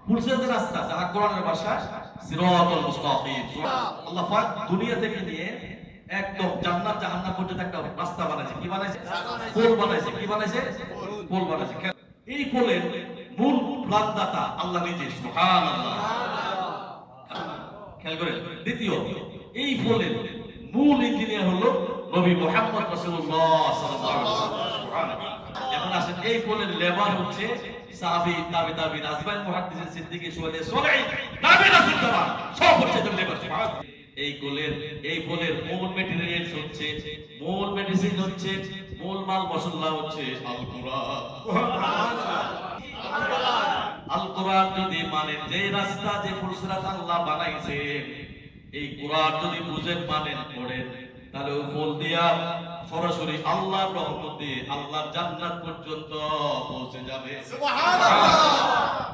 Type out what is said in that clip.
ফুলসিরাতের রাস্তা যাহা কোরআনের ভাষা সিরাতাল মুস্তাকিম। আল্লাহ পাক দুনিয়া থেকে নিয়ে একদম জান্নাত জাহান্নাম পর্যন্ত একটা রাস্তা বানাইছে। কি বানাইছে? পোল বানাইছে। কি বানাইছে? পোল বানাইছে। এই পোলের মূল প্রাণদাতা আল্লাহ নিজে, সুবহানাল্লাহ। খেয়াল করেন। দ্বিতীয়, এই পোলের মূল ইঞ্জিনিয়ার হলো নবী মুহাম্মদ রাসূলুল্লাহ সাল্লাল্লাহু আলাইহি ওয়াসাল্লাম, সুবহানাল্লাহ। এখন আসেন, এই পোলের লেবার হচ্ছে সাহাবী, তাবিঈন, আজমাইন, মুহাদ্দিসিন, সিদ্দিকীন, শুহাদা, সলিহিন, নবী রাসূল তাআলা সব হচ্ছে এদের লেবার, সুবহানাল্লাহ। এই পোলের মূল ম্যাটেরিয়ালস হচ্ছে, মূল মেডিসিন হচ্ছে, মূল মাল মশলা হচ্ছে আল কোরআন, সুবহানাল্লাহ। আল কোরআন যদি মানেন, যে রাস্তা যে ফুলসিরাত আল্লাহ বানাইছে, এই কোরআন যদি বুঝেন, মানেন, পড়েন, তাহলে ওই ফুল দিয়া সরাসরি আল্লাহর রহমতে আল্লাহর জান্নাত পর্যন্ত পৌঁছে যাবে, সুবহানাল্লাহ।